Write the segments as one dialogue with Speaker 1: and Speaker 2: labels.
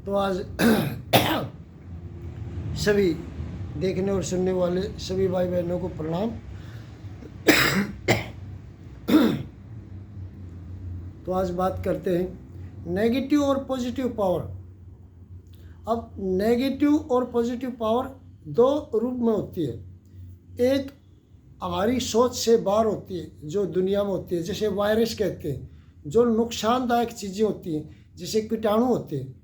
Speaker 1: तो आज सभी देखने और सुनने वाले सभी भाई बहनों को प्रणाम। तो आज बात करते हैं नेगेटिव और पॉजिटिव पावर। अब नेगेटिव और पॉजिटिव पावर दो रूप में होती है। एक हमारी सोच से बाहर होती है, जो दुनिया में होती है, जैसे वायरस कहते हैं, जो नुकसानदायक चीज़ें होती हैं, जैसे कीटाणु होते हैं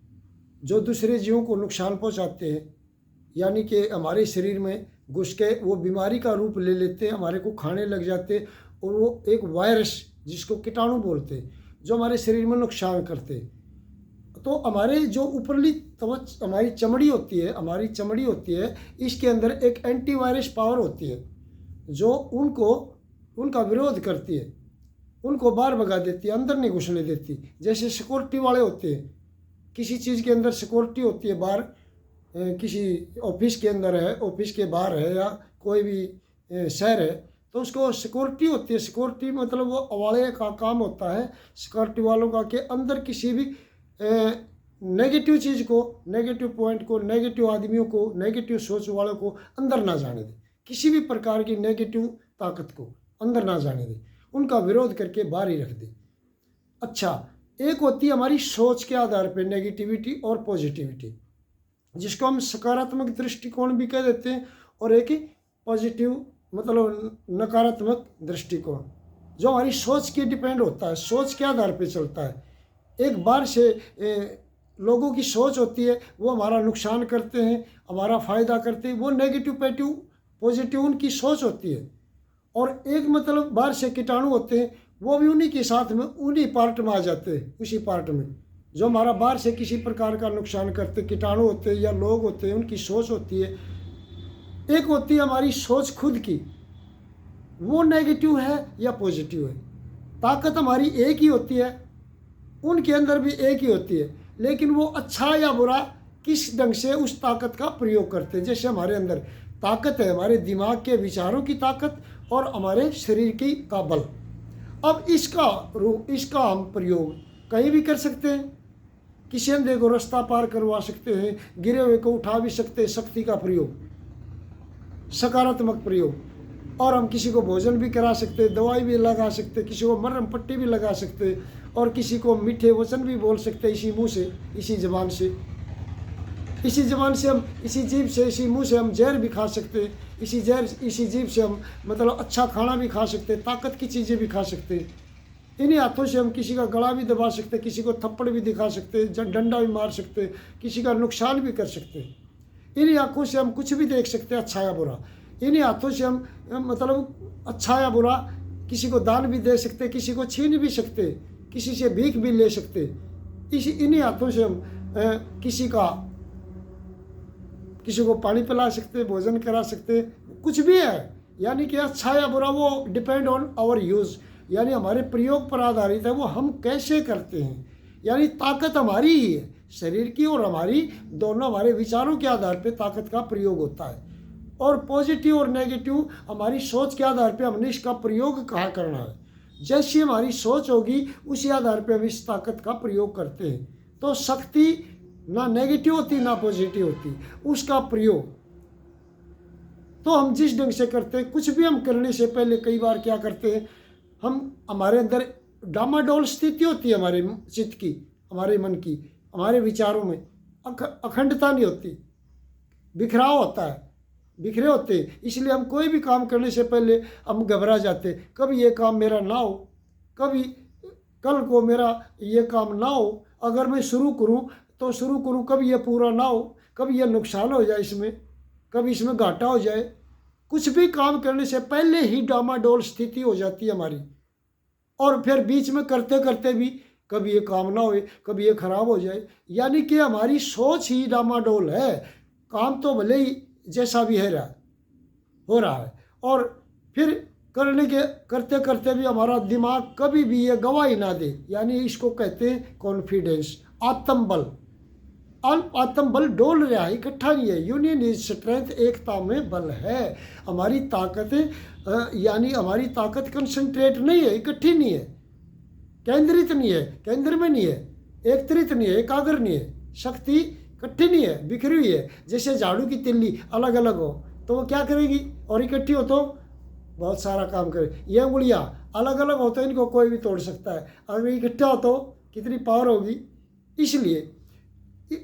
Speaker 1: जो दूसरे जीवों को नुकसान पहुंचाते हैं, यानी कि हमारे शरीर में घुस के वो बीमारी का रूप ले लेते हैं, हमारे को खाने लग जाते हैं, और वो एक वायरस जिसको कीटाणु बोलते हैं जो हमारे शरीर में नुकसान करते हैं। तो हमारे जो ऊपरली त्वचा हमारी चमड़ी होती है, इसके अंदर एक एंटीवायरस पावर होती है जो उनका विरोध करती है, उनको बाहर भगा देती है, अंदर नहीं घुसने देती। जैसे सिक्योरिटी वाले होते हैं, किसी चीज़ के अंदर सिक्योरिटी होती है, बाहर किसी ऑफिस के अंदर है, ऑफिस के बाहर है, या कोई भी शहर है तो उसको सिक्योरिटी होती है। सिक्योरिटी मतलब वो वाले का काम होता है, सिक्योरिटी वालों का, कि अंदर किसी भी नेगेटिव चीज़ को, नेगेटिव पॉइंट को, नेगेटिव आदमियों को, नेगेटिव सोच वालों को अंदर ना जाने दे, किसी भी प्रकार की नेगेटिव ताकत को अंदर ना जाने दे, उनका विरोध करके बाहर ही रख दे। अच्छा, एक होती है हमारी सोच के आधार पे नेगेटिविटी और पॉजिटिविटी, जिसको हम सकारात्मक दृष्टिकोण भी कह देते हैं, और एक पॉजिटिव मतलब नकारात्मक दृष्टिकोण, जो हमारी सोच की डिपेंड होता है, सोच के आधार पे चलता है। एक बार से लोगों की सोच होती है, वो हमारा नुकसान करते हैं, हमारा फ़ायदा करते हैं, वो नेगेटिव पॉजिटिव उनकी सोच होती है। और एक मतलब बाहर से कीटाणु होते हैं, वो भी उन्हीं के साथ में उन्हीं पार्ट में आ जाते हैं, उसी पार्ट में जो हमारा बाहर से किसी प्रकार का नुकसान करते, कीटाणु होते हैं या लोग होते हैं, उनकी सोच होती है। एक होती है हमारी सोच खुद की, वो नेगेटिव है या पॉजिटिव है। ताकत हमारी एक ही होती है, उनके अंदर भी एक ही होती है, लेकिन वो अच्छा या बुरा किस ढंग से उस ताकत का प्रयोग करते हैं। जैसे हमारे अंदर ताकत है, हमारे दिमाग के विचारों की ताकत और हमारे शरीर की का बल। अब इसका हम प्रयोग कहीं भी कर सकते हैं, किसी अंधे को रास्ता पार करवा सकते हैं, गिरे हुए को उठा भी सकते हैं, शक्ति का प्रयोग, सकारात्मक प्रयोग। और हम किसी को भोजन भी करा सकते हैं, दवाई भी लगा सकते हैं, किसी को मरहम पट्टी भी लगा सकते हैं, और किसी को मीठे वचन भी बोल सकते हैं इसी मुंह से, इसी ज़बान से हम, इसी जीभ से, इसी मुंह से हम जहर भी खा सकते हैं, इसी जीभ से हम मतलब अच्छा खाना भी खा सकते हैं, ताकत की चीज़ें भी खा सकते हैं। इन्हीं हाथों से हम किसी का गला भी दबा सकते हैं, किसी को थप्पड़ भी दिखा सकते हैं, डंडा भी मार सकते हैं, किसी का नुकसान भी कर सकते हैं। इन्हीं आँखों से हम कुछ भी देख सकते हैं, अच्छा या बुरा। इन्हीं हाथों से हम मतलब अच्छा या बुरा किसी को दान भी दे सकते, किसी को छीन भी सकते, किसी से भीख भी ले सकते। इन्हीं हाथों से हम किसी को पानी पिला सकते, भोजन करा सकते, कुछ भी है। यानी कि अच्छा या बुरा वो डिपेंड ऑन आवर यूज़, यानी हमारे प्रयोग पर आधारित है, वो हम कैसे करते हैं। यानी ताकत हमारी ही है, शरीर की और हमारी, दोनों हमारे विचारों के आधार पे ताकत का प्रयोग होता है। और पॉजिटिव और नेगेटिव हमारी सोच के आधार पे हमने इसका प्रयोग कहाँ करना है। जैसी हमारी सोच होगी उसी आधार पे हम इस ताकत का प्रयोग करते हैं। तो शक्ति ना नेगेटिव होती ना पॉजिटिव होती, उसका प्रयोग तो हम जिस ढंग से करते हैं। कुछ भी हम करने से पहले कई बार क्या करते हैं, हमारे अंदर डामाडोल स्थिति होती है, हमारे चित्त की, हमारे मन की, हमारे विचारों में अखंडता नहीं होती, बिखराव होता है, बिखरे होते हैं। इसलिए हम कोई भी काम करने से पहले हम घबरा जाते, कभी ये काम मेरा ना हो, कभी कल को मेरा ये काम ना हो, अगर मैं शुरू करूं कभी ये पूरा ना हो, कभी ये नुकसान हो जाए, इसमें कभी इसमें घाटा हो जाए। कुछ भी काम करने से पहले ही डामाडोल स्थिति हो जाती है हमारी, और फिर बीच में करते करते भी कभी ये काम ना होए, कभी ये खराब हो जाए। यानी कि हमारी सोच ही डामाडोल है। काम तो भले ही जैसा भी हो रहा है, और फिर करते करते भी हमारा दिमाग कभी भी ये गवाही ना दे। यानी इसको कहते हैं कॉन्फिडेंस, आत्मबल डोल रहा है, इकट्ठा नहीं है। यूनियन इज स्ट्रेंथ, एकता में बल है। हमारी ताकतें यानी हमारी ताकत कंसंट्रेट नहीं है, इकट्ठी नहीं है, केंद्रित नहीं है, केंद्र में नहीं है, एकत्रित नहीं है, एकाग्र नहीं है, शक्ति इकट्ठी नहीं है, बिखरी हुई है। जैसे झाड़ू की तिल्ली अलग अलग हो तो वो क्या करेगी, और इकट्ठी हो तो बहुत सारा काम करे। ये उंगलियाँ अलग अलग हो तो इनको कोई भी तोड़ सकता है, अगर इकट्ठा हो तो कितनी पावर होगी। इसलिए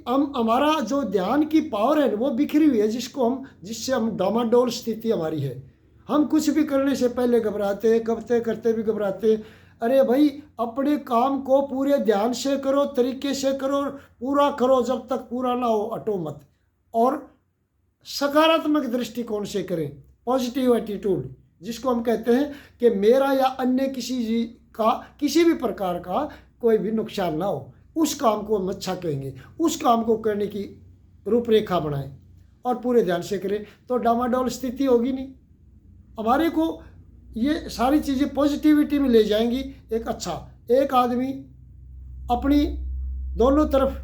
Speaker 1: हम हमारा जो ध्यान की पावर है वो बिखरी हुई है, जिससे हम डामाडोल स्थिति हमारी है। हम कुछ भी करने से पहले घबराते, करते करते भी घबराते। अरे भाई, अपने काम को पूरे ध्यान से करो, तरीके से करो, पूरा करो, जब तक पूरा ना हो हटो मत। और सकारात्मक दृष्टिकोण से करें, पॉजिटिव एटीट्यूड, जिसको हम कहते हैं कि मेरा या अन्य किसी भी प्रकार का कोई भी नुकसान ना हो, उस काम को हम अच्छा कहेंगे। उस काम को करने की रूपरेखा बनाएं और पूरे ध्यान से करें, तो डामाडोल स्थिति होगी नहीं। हमारे को ये सारी चीज़ें पॉजिटिविटी में ले जाएंगी। एक आदमी अपनी दोनों तरफ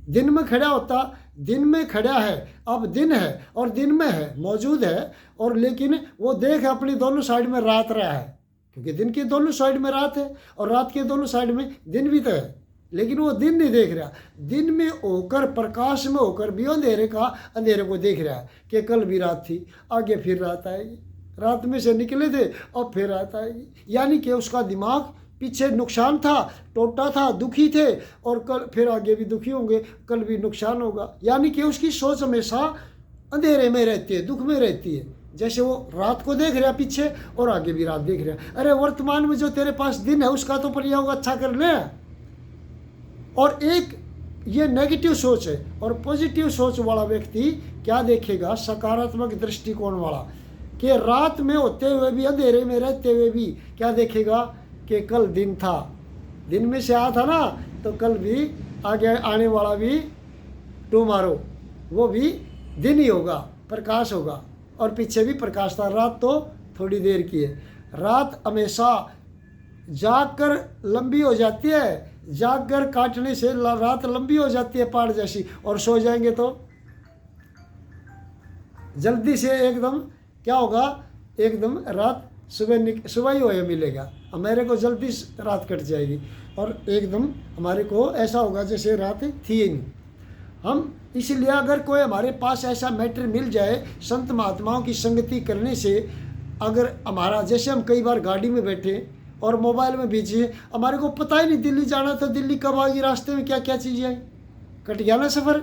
Speaker 1: दिन में खड़ा होता, दिन में खड़ा है, अब दिन है और दिन में है, मौजूद है, और लेकिन वो देख अपनी दोनों साइड में रात रहा है, क्योंकि दिन के दोनों साइड में रात है और रात के दोनों साइड में दिन भी तो है, लेकिन वो दिन नहीं देख रहा। दिन में होकर, प्रकाश में होकर भी अंधेरे को देख रहा है कि कल भी रात थी, आगे फिर रात आएगी, रात में से निकले थे और फिर रात आएगी। यानी कि उसका दिमाग पीछे नुकसान था, टोटा था, दुखी थे, और कल फिर आगे भी दुखी होंगे, कल भी नुकसान होगा। यानी कि उसकी सोच हमेशा अंधेरे में रहती है, दुख में रहती है। जैसे वो रात को देख रहा पीछे और आगे भी रात देख रहा। अरे वर्तमान में जो तेरे पास दिन है उसका तो प्रयोग अच्छा कर ले। और एक ये नेगेटिव सोच है, और पॉजिटिव सोच वाला व्यक्ति क्या देखेगा, सकारात्मक दृष्टिकोण वाला, कि रात में होते हुए भी, अंधेरे में रहते हुए भी क्या देखेगा कि कल दिन था, दिन में से आया था ना, तो कल भी आगे आने वाला भी टुमारो वो भी दिन ही होगा, प्रकाश होगा, और पीछे भी प्रकाश था। रात तो थोड़ी देर की है। रात हमेशा जाग कर लंबी हो जाती है, जाग कर काटने से रात लंबी हो जाती है पहाड़ जैसी, और सो जाएंगे तो जल्दी से एकदम क्या होगा, एकदम रात सुबह ही होया मिलेगा, हमारे को जल्दी रात कट जाएगी, और एकदम हमारे को ऐसा होगा जैसे रात थी ही नहीं। हम इसलिए अगर कोई हमारे पास ऐसा मैटर मिल जाए, संत महात्माओं की संगति करने से, अगर हमारा, जैसे हम कई बार गाड़ी में बैठे और मोबाइल में बिजी है, हमारे को पता ही नहीं दिल्ली जाना था, दिल्ली कब आ गई, रास्ते में क्या क्या चीज़ें आई, कट गया ना सफ़र।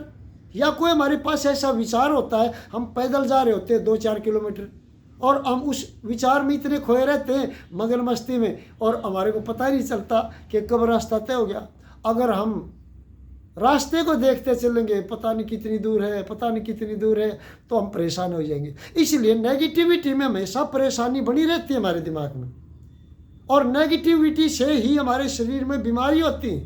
Speaker 1: या कोई हमारे पास ऐसा विचार होता है, हम पैदल जा रहे होते हैं 2-4 किलोमीटर, और हम उस विचार में इतने खोए रहते हैं, मगन मस्ती में, और हमारे को पता ही नहीं चलता कि कब रास्ता तय हो गया। अगर हम रास्ते को देखते चलेंगे, पता नहीं कितनी दूर है, पता नहीं कितनी दूर है, तो हम परेशान हो जाएंगे। इसलिए नेगेटिविटी में हमेशा परेशानी बनी रहती है हमारे दिमाग में, और नेगेटिविटी से ही हमारे शरीर में बीमारी होती है।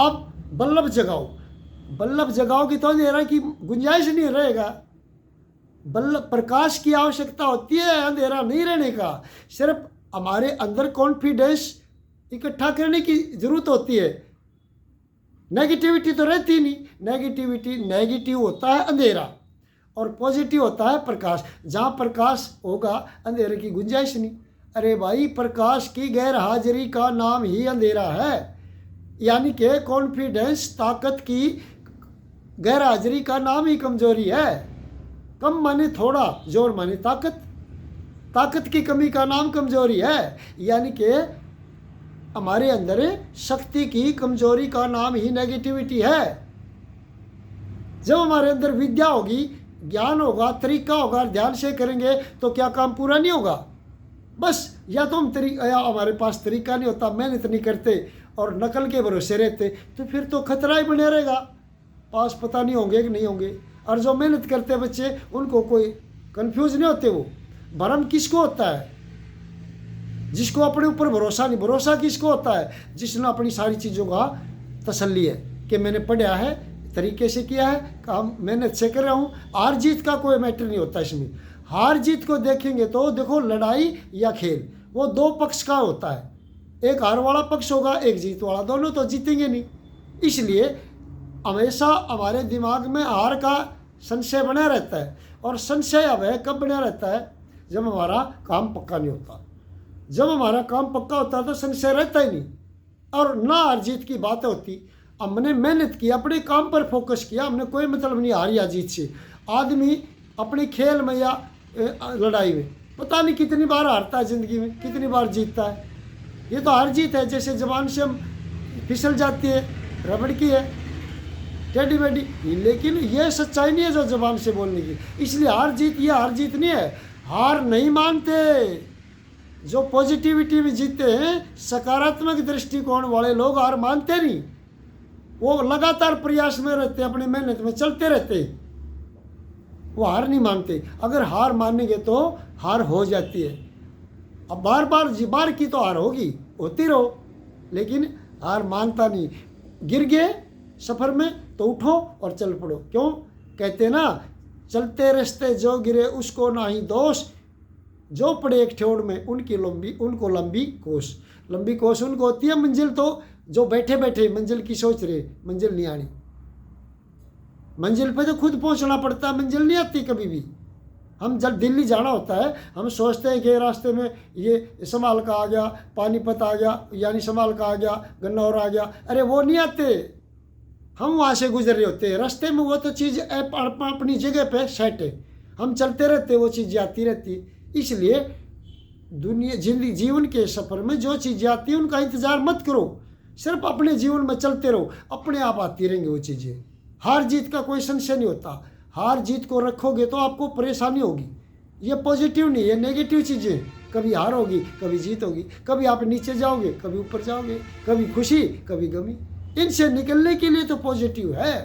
Speaker 1: अब बल्लभ जगाओगी तो अंधेरा की गुंजाइश नहीं रहेगा। प्रकाश की आवश्यकता होती है, अंधेरा नहीं रहने का। सिर्फ हमारे अंदर कॉन्फिडेंस इकट्ठा करने की जरूरत होती है। नेगेटिविटी तो रहती नहीं। नेगेटिव होता है अंधेरा, और पॉजिटिव होता है प्रकाश। जहाँ प्रकाश होगा अंधेरे की गुंजाइश नहीं। अरे भाई, प्रकाश की गैर हाजिरी का नाम ही अंधेरा है। यानी कि कॉन्फिडेंस, ताकत की गैर हाजिरी का नाम ही कमजोरी है। कम माने थोड़ा, जोर माने ताकत, ताकत की कमी का नाम कमजोरी है। यानी कि हमारे अंदर शक्ति की कमजोरी का नाम ही नेगेटिविटी है। जब हमारे अंदर विद्या होगी, ज्ञान होगा, तरीका होगा, ध्यान से करेंगे तो क्या काम पूरा नहीं होगा। बस या तो हमारे पास तरीका नहीं होता, मेहनत नहीं करते और नकल के भरोसे रहते, तो फिर तो खतरा ही बने रहेगा, पास पता नहीं होंगे कि नहीं होंगे। और जो मेहनत करते बच्चे, उनको कोई कंफ्यूज नहीं होते। वो भ्रम किसको होता है? जिसको अपने ऊपर भरोसा नहीं। भरोसा किसको होता है? जिसने अपनी सारी चीज़ों का तसल्ली है कि मैंने पढ़ा है, तरीके से किया है, काम मेहनत से कर रहा हूँ। हार जीत का कोई मैटर नहीं होता इसमें। हार जीत को देखेंगे तो देखो, लड़ाई या खेल वो दो पक्ष का होता है। एक हार वाला पक्ष होगा, एक जीत वाला, दोनों तो जीतेंगे नहीं। इसलिए हमेशा हमारे दिमाग में हार का संशय बना रहता है। और संशय अब है कब बना रहता है? जब हमारा काम पक्का नहीं होता। जब हमारा काम पक्का होता है तो संशय रहता ही नहीं। और ना हार जीत की बात होती। हमने मेहनत की, अपने काम पर फोकस किया, हमने कोई मतलब नहीं हार या जीत से। आदमी अपने खेल में या लड़ाई में पता नहीं कितनी बार हारता है ज़िंदगी में, कितनी बार जीतता है। ये तो हार जीत है, जैसे जबान से हम फिसल जाती है, रबड़ की है, टेढ़ी मेढ़ी, लेकिन ये सच्चाई नहीं है जो जबान से बोलने की। इसलिए हार जीत ये हार जीत नहीं है। हार नहीं मानते जो पॉजिटिविटी में जीते हैं, सकारात्मक दृष्टिकोण वाले लोग हार मानते नहीं। वो लगातार प्रयास में रहते, अपनी मेहनत में चलते रहते, वो हार नहीं मानते। अगर हार मानेंगे तो हार हो जाती है। अब बार की तो हार होगी, होती रहो, लेकिन हार मानता नहीं। गिर गए सफ़र में तो उठो और चल पड़ो। क्यों कहते ना, चलते रास्ते जो गिरे उसको ना ही दोष, जो पड़े एक ठोड़ में उनको लंबी कोस। लंबी कोस उनको होती है, मंजिल तो जो बैठे बैठे मंजिल की सोच रहे, मंजिल नहीं आनी। मंजिल पे तो खुद पहुंचना पड़ता है, मंजिल नहीं आती कभी भी। हम जब दिल्ली जाना होता है, हम सोचते हैं कि रास्ते में ये समाल का आ गया, पानीपत आ गया, यानी समाल का आ गया, गन्नौर आ गया, अरे वो नहीं आते। हम वहाँ से गुजर रहे होते हैं, रास्ते में वो तो चीज़ अपनी जगह पे सेट है, हम चलते रहते, वो चीज़ आती रहती। इसलिए जीवन के सफ़र में जो चीज़ें आती हैं उनका इंतज़ार मत करो, सिर्फ अपने जीवन में चलते रहो, अपने आप आती रहेंगी वो चीज़ें। हार जीत का कोई संशय नहीं होता। हार जीत को रखोगे तो आपको परेशानी होगी। ये पॉजिटिव नहीं, ये नेगेटिव चीज़ें। कभी हार होगी, कभी जीत होगी, कभी आप नीचे जाओगे, कभी ऊपर जाओगे, कभी खुशी, कभी गमी। इनसे निकलने के लिए तो पॉजिटिव है।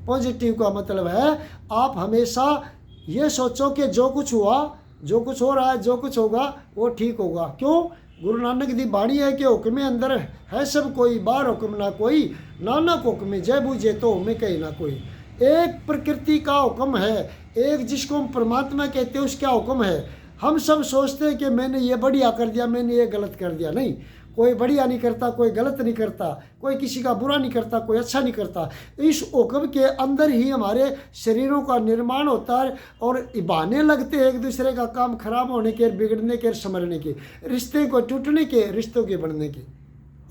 Speaker 1: पॉजिटिव का मतलब है आप हमेशा ये सोचो कि जो कुछ हुआ, जो कुछ हो रहा है, जो कुछ होगा वो ठीक होगा। क्यों? गुरु नानक दी बाणी है कि हुक्मे अंदर है सब कोई, बाहर हुक्म ना कोई, नानक हुक्मे जय बूझे तो हमें कहीं ना कोई। एक प्रकृति का हुक्म है, एक जिसको हम परमात्मा कहते हैं उसका हुक्म है। हम सब सोचते हैं कि मैंने ये बढ़िया कर दिया, मैंने ये गलत कर दिया। नहीं, कोई बढ़िया नहीं करता, कोई गलत नहीं करता, कोई किसी का बुरा नहीं करता, कोई अच्छा नहीं करता। इस हुक्म के अंदर ही हमारे शरीरों का निर्माण होता है और बहाने लगते हैं एक दूसरे का काम खराब होने के, बिगड़ने के, संवरने के, रिश्ते को टूटने के, रिश्तों के बढ़ने के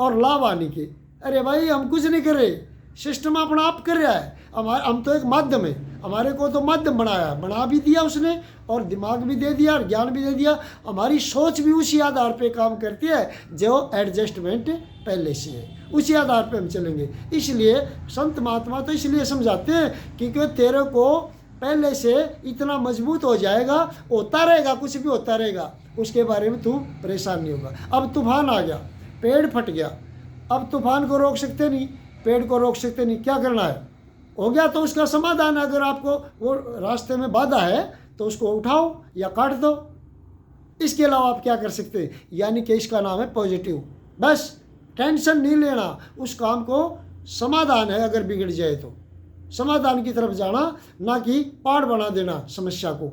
Speaker 1: और लाभ आने के। अरे भाई हम कुछ नहीं कर रहे, सिस्टम अपना आप कर रहा है। हम तो एक माध्यम है, हमारे को तो माध्यम बना भी दिया उसने, और दिमाग भी दे दिया और ज्ञान भी दे दिया। हमारी सोच भी उसी आधार पे काम करती है जो एडजस्टमेंट पहले से है, उसी आधार पे हम चलेंगे। इसलिए संत महात्मा तो इसलिए समझाते हैं क्योंकि तेरे को पहले से इतना मजबूत हो जाएगा, होता रहेगा, कुछ भी होता रहेगा, उसके बारे में तू परेशान नहीं होगा। अब तूफान आ गया, पेड़ फट गया, अब तूफान को रोक सकते नहीं, पेड़ को रोक सकते नहीं, क्या करना है? हो गया तो उसका समाधान। अगर आपको वो रास्ते में बाधा है तो उसको उठाओ या काट दो, इसके अलावा आप क्या कर सकते हैं? यानी कि इसका नाम है पॉजिटिव। बस टेंशन नहीं लेना, उस काम को समाधान है, अगर बिगड़ जाए तो समाधान की तरफ जाना, ना कि पहाड़ बना देना समस्या को।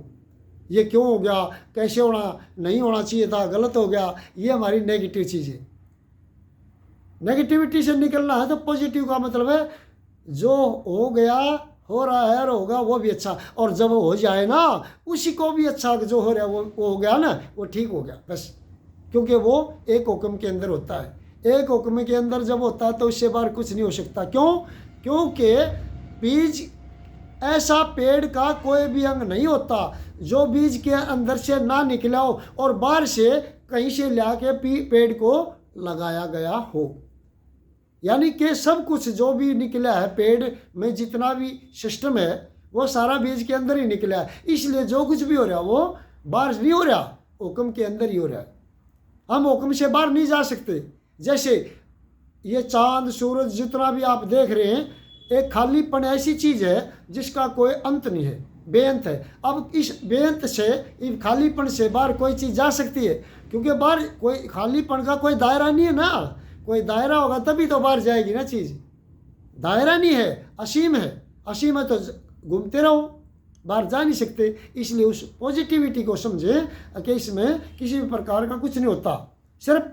Speaker 1: ये क्यों हो गया, कैसे होना, नहीं होना चाहिए था, गलत हो गया, ये हमारी नेगेटिव चीज़ है। नेगेटिविटी से निकलना है तो पॉजिटिव का मतलब है जो हो गया, हो रहा है और होगा वो भी अच्छा, और जब हो जाए ना उसी को भी अच्छा, जो हो रहा है वो हो गया ना, वो ठीक हो गया बस। क्योंकि वो एक हुक्म के अंदर होता है। एक हुक्म के अंदर जब होता है तो उससे बाहर कुछ नहीं हो सकता। क्यों? क्योंकि बीज ऐसा पेड़ का कोई भी अंग नहीं होता जो बीज के अंदर से ना निकला हो और बाहर से कहीं से ला के पेड़ को लगाया गया हो। यानी कि सब कुछ जो भी निकला है पेड़ में, जितना भी सिस्टम है वो सारा बीज के अंदर ही निकला है। इसलिए जो कुछ भी हो रहा है वो बाहर नहीं हो रहा, हुक्म के अंदर ही हो रहा है। हम हुक्म से बाहर नहीं जा सकते। जैसे ये चांद सूरज जितना भी आप देख रहे हैं, एक खालीपन ऐसी चीज़ है जिसका कोई अंत नहीं है, बेअंत है। अब इस बेअंत से, इन खालीपन से बाहर कोई चीज़ जा सकती है? क्योंकि बाहर कोई खालीपन का कोई दायरा नहीं है ना। कोई दायरा होगा तभी तो बाहर जाएगी ना चीज़। दायरा नहीं है, असीम है। असीम है तो घूमते रहो, बाहर जा नहीं सकते। इसलिए उस पॉजिटिविटी को समझे कि इसमें किसी भी प्रकार का कुछ नहीं होता, सिर्फ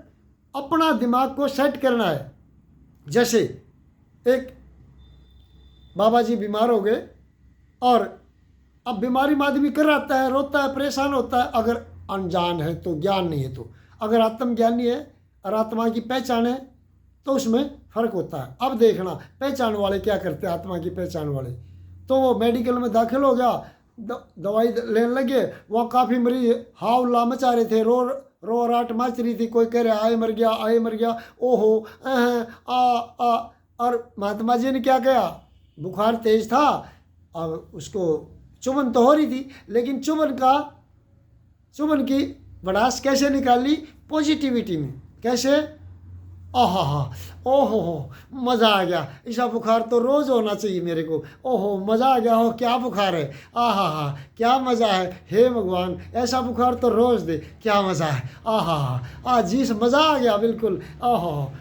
Speaker 1: अपना दिमाग को सेट करना है। जैसे एक बाबा जी बीमार हो गए और अब बीमारी में आदमी कर रहता है, रोता है, परेशान होता है। अगर अनजान है तो, ज्ञान नहीं है तो, अगर आत्मज्ञानी है और आत्मा की पहचान है तो उसमें फ़र्क होता है। अब देखना पहचान वाले क्या करते हैं, आत्मा की पहचान वाले। तो वो मेडिकल में दाखिल हो गया, दवाई लेने लगे, वहाँ काफ़ी मरीज हाव ला मचा रहे थे, रो राट मच रही थी, कोई कह रहा आए मर गया, आए मर गया, ओहो आ। और महात्मा जी ने क्या किया, बुखार तेज था, अब उसको चुभन तो हो रही थी, लेकिन चुभन की भड़ास कैसे निकाली, पॉजिटिविटी में। कैसे, आहा हा, ओहो हो, मज़ा आ गया, ऐसा बुखार तो रोज़ होना चाहिए मेरे को, ओहो मज़ा आ गया, हो क्या बुखार है, आहा हा, क्या मज़ा है, हे भगवान ऐसा बुखार तो रोज़ दे, क्या मज़ा है, आहा हा, आज जी मज़ा आ गया बिल्कुल, ओहो।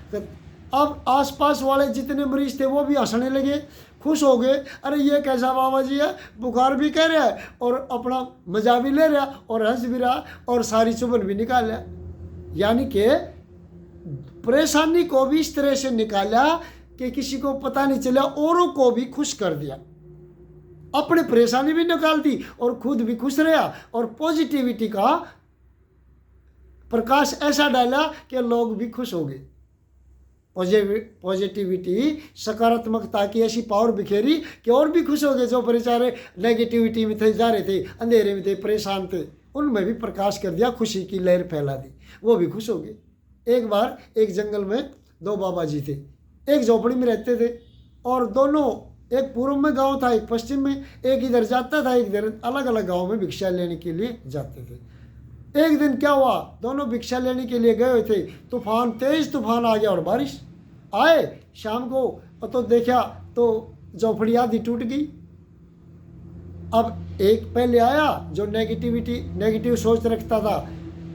Speaker 1: अब आसपास वाले जितने मरीज थे वो भी हंसने लगे, खुश हो गए, अरे ये कैसा बाबा जी है, बुखार भी कह रहा है और अपना मज़ा भी ले रहा और हंस भी रहा और सारी चुभन भी निकाल लिया। यानी कि परेशानी को भी इस तरह से निकाला कि किसी को पता नहीं चला, औरों को भी खुश कर दिया, अपनी परेशानी भी निकाल दी और खुद भी खुश रहा और पॉजिटिविटी का प्रकाश ऐसा डाला कि लोग भी खुश हो गए। पॉजिटिविटी, सकारात्मकता की ऐसी पावर बिखेरी कि और भी खुश हो गए, जो बेचारे नेगेटिविटी में थे, जा रहे थे, अंधेरे में थे, परेशान थे, उनमें भी प्रकाश कर दिया, खुशी की लहर फैला दी, वो भी खुश हो गए। एक बार एक जंगल में दो बाबा जी थे, एक झोपड़ी में रहते थे और दोनों, एक पूर्व में गांव था, एक पश्चिम में, एक इधर जाता था, एक इधर, अलग अलग गांव में भिक्षा लेने के लिए जाते थे। एक दिन क्या हुआ, दोनों भिक्षा लेने के लिए गए हुए थे, तूफान, तेज तूफान आ गया और बारिश आए। शाम को तो देखा तो झोपड़ी आधी टूट गई। अब एक पहले आया जो नेगेटिव सोच रखता था,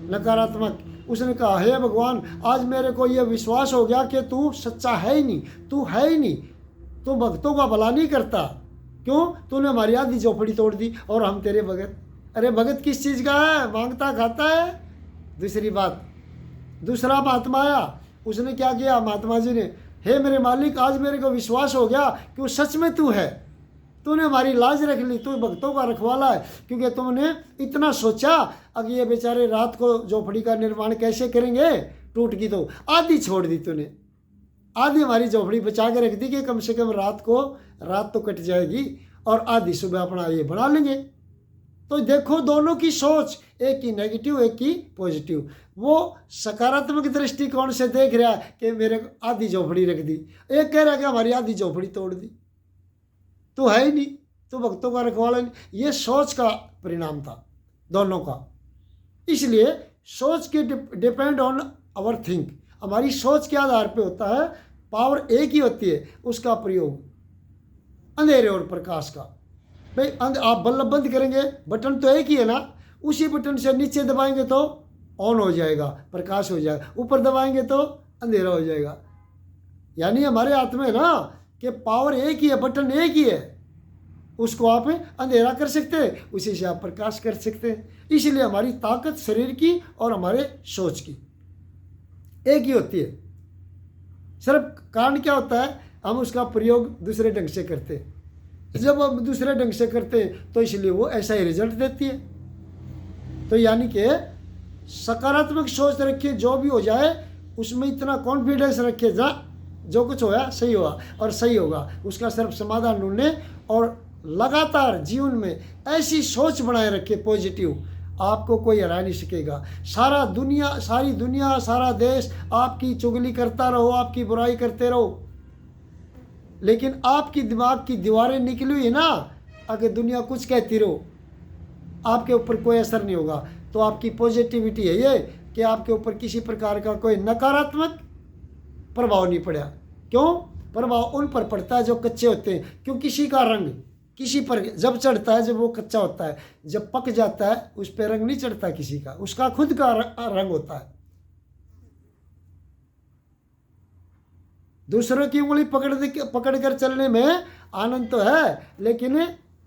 Speaker 1: नकारात्मक, उसने कहा, हे भगवान आज मेरे को यह विश्वास हो गया कि तू सच्चा है ही नहीं, तू है ही नहीं, तू भक्तों का भला नहीं करता, क्यों, तूने हमारी आधी झोपड़ी तोड़ दी और हम तेरे भगत। अरे भगत किस चीज़ का है, मांगता खाता है। दूसरी बात, दूसरा महात्मा आया, उसने क्या किया, महात्मा जी ने, हे मेरे मालिक आज मेरे को विश्वास हो गया कि वो सच में तू है, तूने हमारी लाज रख ली, तू भक्तों का रखवाला है, क्योंकि तुमने इतना सोचा, अब ये बेचारे रात को झोपड़ी का निर्माण कैसे करेंगे, टूट गई तो आधी छोड़ दी तूने, आधी हमारी झोपड़ी बचा के रख दी कि कम से कम रात तो कट जाएगी और आधी सुबह अपना ये बना लेंगे। तो देखो दोनों की सोच, एक की नेगेटिव एक की पॉजिटिव। वो सकारात्मक दृष्टिकोण से देख रहा है कि मेरे आधी झोपड़ी रख दी, एक कह रहा है कि हमारी आधी झोपड़ी तोड़ दी, तो है ही नहीं, तो भक्तों का रखवाला नहीं। ये सोच का परिणाम था दोनों का। इसलिए सोच के डिपेंड ऑन आवर थिंक, हमारी सोच के आधार पे होता है, पावर एक ही होती है, उसका प्रयोग अंधेरे और प्रकाश का। भाई आप बल्ब बंद करेंगे, बटन तो एक ही है ना, उसी बटन से नीचे दबाएंगे तो ऑन हो जाएगा, प्रकाश हो जाएगा, ऊपर दबाएंगे तो अंधेरा हो जाएगा। यानी हमारे हाथ में ना कि पावर एक ही है, बटन एक ही है, उसको आप अंधेरा कर सकते हैं, उसी से आप प्रकाश कर सकते हैं। इसलिए हमारी ताकत शरीर की और हमारे सोच की एक ही होती है, सिर्फ कारण क्या होता है, हम उसका प्रयोग दूसरे ढंग से करते हैं। जब हम दूसरे ढंग से करते हैं तो इसलिए वो ऐसा ही रिजल्ट देती है। तो यानी कि सकारात्मक सोच रखिए, जो भी हो जाए उसमें इतना कॉन्फिडेंस रखिए, जो कुछ होया सही हुआ और सही होगा, उसका सिर्फ समाधान ढूंढने और लगातार जीवन में ऐसी सोच बनाए रखिए पॉजिटिव, आपको कोई हरा नहीं सकेगा। सारी दुनिया सारा देश आपकी चुगली करता रहो, आपकी बुराई करते रहो, लेकिन आपकी दिमाग की दीवारें निकली हुई ना, अगर दुनिया कुछ कहती रहो आपके ऊपर कोई असर नहीं होगा। तो आपकी पॉजिटिविटी है ये कि आपके ऊपर किसी प्रकार का कोई नकारात्मक प्रभाव नहीं पड़ा। क्यों? प्रभाव उन पर पड़ता है जो कच्चे होते हैं। क्यों? किसी का रंग किसी पर जब चढ़ता है, जब वो कच्चा होता है, जब पक जाता है उस पर रंग नहीं चढ़ता किसी का, उसका खुद का रंग होता है। दूसरों की उंगली पकड़ कर चलने में आनंद तो है, लेकिन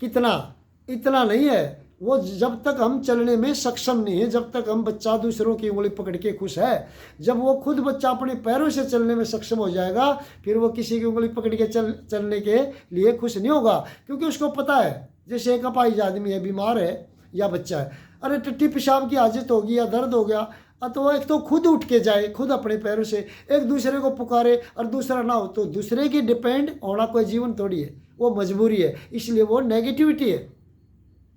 Speaker 1: इतना नहीं है। वो जब तक हम चलने में सक्षम नहीं है, जब तक हम बच्चा दूसरों की उंगली पकड़ के खुश है, जब वो खुद बच्चा अपने पैरों से चलने में सक्षम हो जाएगा, फिर वो किसी की उंगली पकड़ के चलने के लिए खुश नहीं होगा। क्योंकि उसको पता है, जैसे एक अपाहिज आदमी है, बीमार है या बच्चा है, अरे टट्टी पेशाब की हाजत होगी या दर्द हो गया, अथवा एक तो खुद उठ के जाए, खुद अपने पैरों से, एक दूसरे को पुकारे और दूसरा ना हो, तो दूसरे की डिपेंड होना कोई जीवन थोड़ी है, वो मजबूरी है। इसलिए वो नेगेटिविटी है।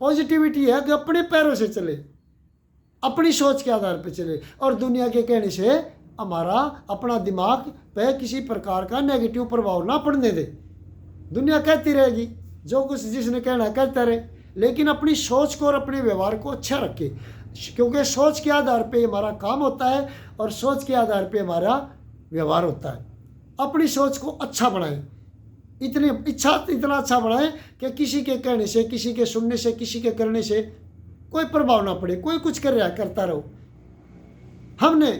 Speaker 1: पॉजिटिविटी है कि अपने पैरों से चले, अपनी सोच के आधार पर चले, और दुनिया के कहने से हमारा अपना दिमाग पे किसी प्रकार का नेगेटिव प्रभाव ना पड़ने दे। दुनिया कहती रहेगी, जो कुछ जिसने कहना कहता रहे, लेकिन अपनी सोच को और अपने व्यवहार को अच्छा रखे, क्योंकि सोच के आधार पे हमारा काम होता है और सोच के आधार पे हमारा व्यवहार होता है। अपनी सोच को अच्छा बनाएं, इतना अच्छा बनाएं कि किसी के कहने से, किसी के सुनने से, किसी के करने से कोई प्रभाव ना पड़े, कोई कुछ कर रहा करता रहो। हमने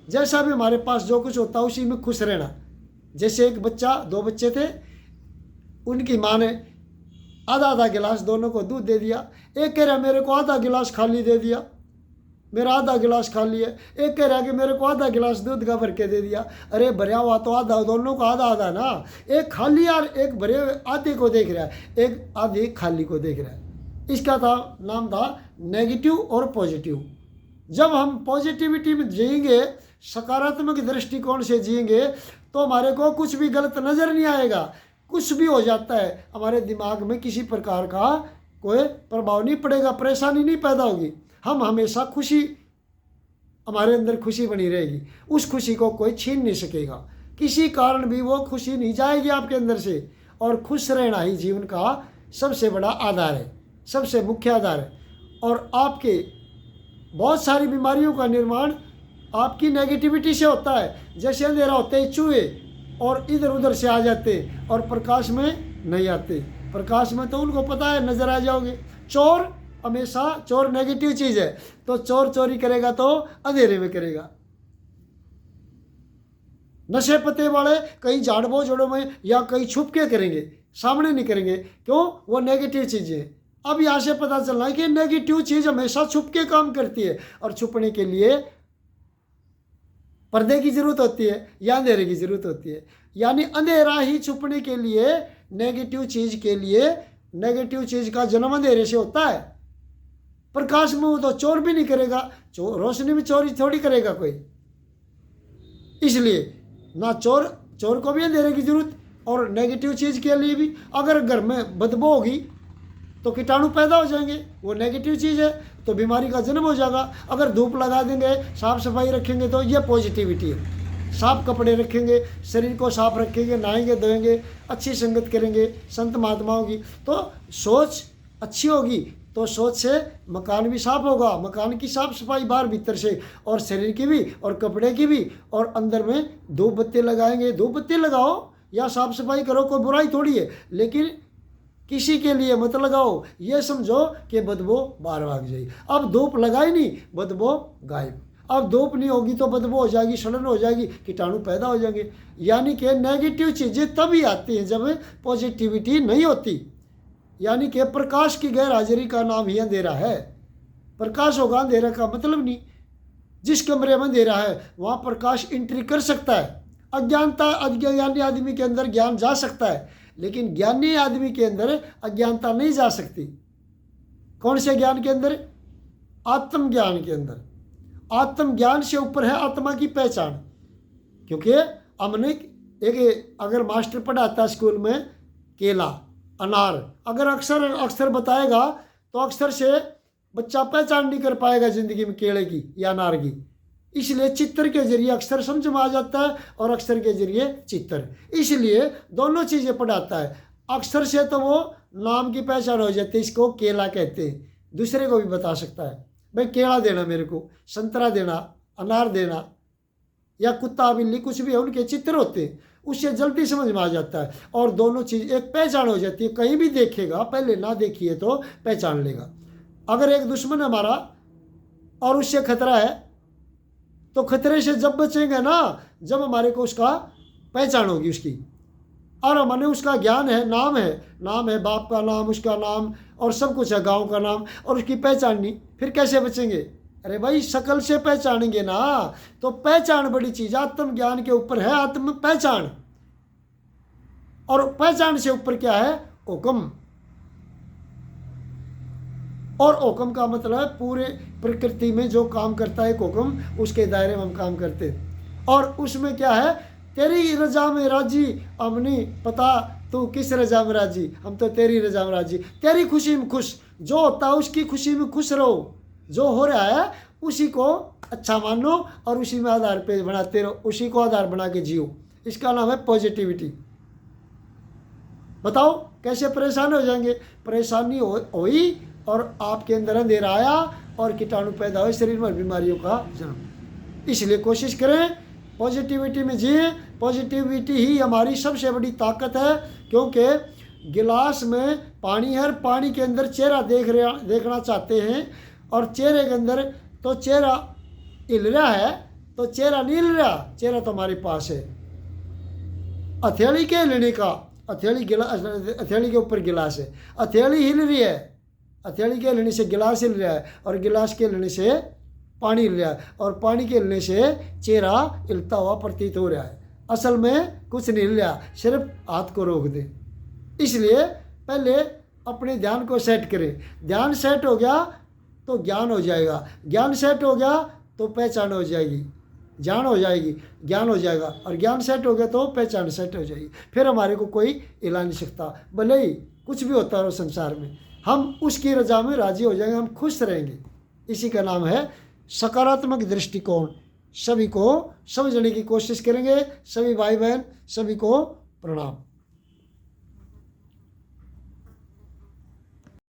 Speaker 1: जैसा भी हमारे पास जो कुछ होता है उसी में खुश रहना। जैसे एक बच्चा, दो बच्चे थे, उनकी माँ ने आधा आधा गिलास दोनों को दूध दे दिया। एक कह रहा मेरे को आधा गिलास खाली दे दिया, मेरा आधा गिलास खाली है। एक कह रहा कि मेरे को आधा गिलास दूध का भर के दे दिया। अरे भरया हुआ तो आधा, दोनों को आधा आधा ना। एक खाली और एक भरे आधे को देख रहा है, एक आधे खाली को देख रहा है। इसका नाम था नेगेटिव और पॉजिटिव। जब हम पॉजिटिविटी में जिएंगे, सकारात्मक दृष्टिकोण से जिएंगे, तो हमारे को कुछ भी गलत नज़र नहीं आएगा। कुछ भी हो जाता है, हमारे दिमाग में किसी प्रकार का कोई प्रभाव नहीं पड़ेगा, परेशानी नहीं पैदा होगी। हम हमेशा खुशी, हमारे अंदर खुशी बनी रहेगी, उस खुशी को कोई छीन नहीं सकेगा। किसी कारण भी वो खुशी नहीं जाएगी आपके अंदर से। और खुश रहना ही जीवन का सबसे बड़ा आधार है, सबसे मुख्य आधार है। और आपके बहुत सारी बीमारियों का निर्माण आपकी नेगेटिविटी से होता है। जैसे अंधेरा होते ही चूहे और इधर उधर से आ जाते और प्रकाश में नहीं आते। प्रकाश में तो उनको पता है, नजर आ जाओगे। चोर हमेशा, चोर नेगेटिव चीज़ है, तो चोर चोरी करेगा तो अंधेरे में करेगा। नशे पते वाले कहीं झाड़ बोझड़ों में या कहीं छुप के करेंगे, सामने नहीं करेंगे। क्यों? वो नेगेटिव चीज़ें हैं। अब यहाँ से पता चलना है कि नेगेटिव चीज़ हमेशा छुप के काम करती है, और छुपने के लिए पर्दे की जरूरत होती है या अंधेरे की जरूरत होती है। यानी अंधेरा ही छुपने के लिए, नेगेटिव चीज़ के लिए, नेगेटिव चीज़ का जन्म अंधेरे से होता है। प्रकाश में वो तो चोर भी नहीं करेगा, रोशनी में चोरी थोड़ी करेगा कोई। इसलिए ना चोर को भी अंधेरे की जरूरत, और नेगेटिव चीज़ के लिए भी। अगर घर में बदबू होगी तो कीटाणु पैदा हो जाएंगे, वो नेगेटिव चीज़ है, तो बीमारी का जन्म हो जाएगा। अगर धूप लगा देंगे, साफ सफाई रखेंगे, तो ये पॉजिटिविटी है। साफ कपड़े रखेंगे, शरीर को साफ रखेंगे, नहाएंगे धोएंगे, अच्छी संगत करेंगे संत महात्माओं की, तो सोच अच्छी होगी, तो सोच से मकान भी साफ होगा। मकान की साफ सफाई बाहर भीतर से, और शरीर की भी, और कपड़े की भी, और अंदर में धूप बत्ती लगाएंगे। धूप बत्ती लगाओ या साफ सफाई करो, कोई बुराई थोड़ी है, लेकिन किसी के लिए मत लगाओ। ये समझो कि बदबू बाहर भाग जाएगी। अब धूप लगाई नहीं, बदबू गायब। अब धूप नहीं होगी तो बदबू हो जाएगी, सड़न हो जाएगी, कीटाणु पैदा हो जाएंगे। यानी कि नेगेटिव चीज़ें तभी आती हैं जब पॉजिटिविटी नहीं होती। यानी कि प्रकाश की गैर हाजिरी का नाम ही अंधेरा है। प्रकाश होगा, अंधेरा का मतलब नहीं। जिस कमरे में अंधेरा है वहाँ प्रकाश एंट्री कर सकता है। अज्ञानी आदमी के अंदर ज्ञान जा सकता है, लेकिन ज्ञानी आदमी के अंदर अज्ञानता नहीं जा सकती। कौन से ज्ञान के अंदर? आत्मज्ञान के अंदर। आत्मज्ञान से ऊपर है आत्मा की पहचान। क्योंकि हमने अगर मास्टर पढ़ाता स्कूल में केला, अनार, अगर अक्षर बताएगा तो अक्षर से बच्चा पहचान नहीं कर पाएगा ज़िंदगी में केले की या अनार की। इसलिए चित्र के जरिए अक्षर समझ में आ जाता है, और अक्षर के जरिए चित्र। इसलिए दोनों चीज़ें पढ़ाता है। अक्षर से तो वो नाम की पहचान हो जाती है, इसको केला कहते हैं। दूसरे को भी बता सकता है, भाई केला देना मेरे को, संतरा देना, अनार देना, या कुत्ता बिल्ली कुछ भी है, उनके चित्र होते हैं, उससे जल्दी समझ में आ जाता है। और दोनों चीज़ एक पहचान हो जाती है। कहीं भी देखेगा, पहले ना देखिए तो पहचान लेगा। अगर एक दुश्मन हमारा और उससे खतरा है, तो खतरे से जब बचेंगे ना, जब हमारे को उसका पहचान होगी उसकी, और हमारे उसका ज्ञान है, नाम है बाप का नाम, उसका नाम, और सब कुछ है, गांव का नाम, और उसकी पहचान नहीं, फिर कैसे बचेंगे? अरे भाई शकल से पहचानेंगे ना। तो पहचान बड़ी चीज़, आत्मज्ञान के ऊपर है आत्म पहचान, और पहचान से ऊपर क्या है? हुक्म। और हुक्म का मतलब है पूरे प्रकृति में जो काम करता है एक हुक्म, उसके दायरे में हम काम करते हैं। और उसमें क्या है, तेरी रजा में राजी, हमने पता तू किस रजा में राजी, हम तो तेरी रजा में राजी, तेरी खुशी में खुश, जो होता है उसकी खुशी में खुश रहो, जो हो रहा है उसी को अच्छा मानो और उसी में आधार पे बनाते रहो, उसी को आधार बना के जियो। इसका नाम है पॉजिटिविटी। बताओ कैसे परेशान हो जाएंगे, परेशानी हुई और आपके अंदर अंधेरा आया और कीटाणु पैदा हुए, शरीर में बीमारियों का जन्म। इसलिए कोशिश करें पॉजिटिविटी में जिए। पॉजिटिविटी ही हमारी सबसे बड़ी ताकत है, क्योंकि गिलास में पानी है और पानी के अंदर चेहरा देखना चाहते हैं, और चेहरे के अंदर तो चेहरा हिल रहा है, तो चेहरा नहीं हिल रहा, चेहरा तो हमारे पास है। हथेली के हिलने का, हथेली के ऊपर गिलास है, हथेली हिल रही है, हथेली के हिलने से गिलास हिल रहा है, और गिलास के हिलने से पानी हिल रहा है, और पानी के हिलने से चेहरा हिलता हुआ प्रतीत हो रहा है। असल में कुछ नहीं हिल रहा, सिर्फ हाथ को रोक दे। इसलिए पहले अपने ध्यान को सेट करें। ध्यान सेट हो गया तो ज्ञान हो जाएगा, ज्ञान सेट हो गया तो पहचान हो जाएगी, जान हो जाएगी, ज्ञान हो जाएगा, और ज्ञान सेट हो गया तो पहचान सेट हो जाएगी। फिर हमारे को कोई हिला नहीं सकता, भले ही कुछ भी होता रहो संसार में, हम उसकी रजा में राजी हो जाएंगे, हम खुश रहेंगे। इसी का नाम है सकारात्मक दृष्टिकोण। सभी को समझने की कोशिश करेंगे। सभी भाई बहन, सभी को प्रणाम।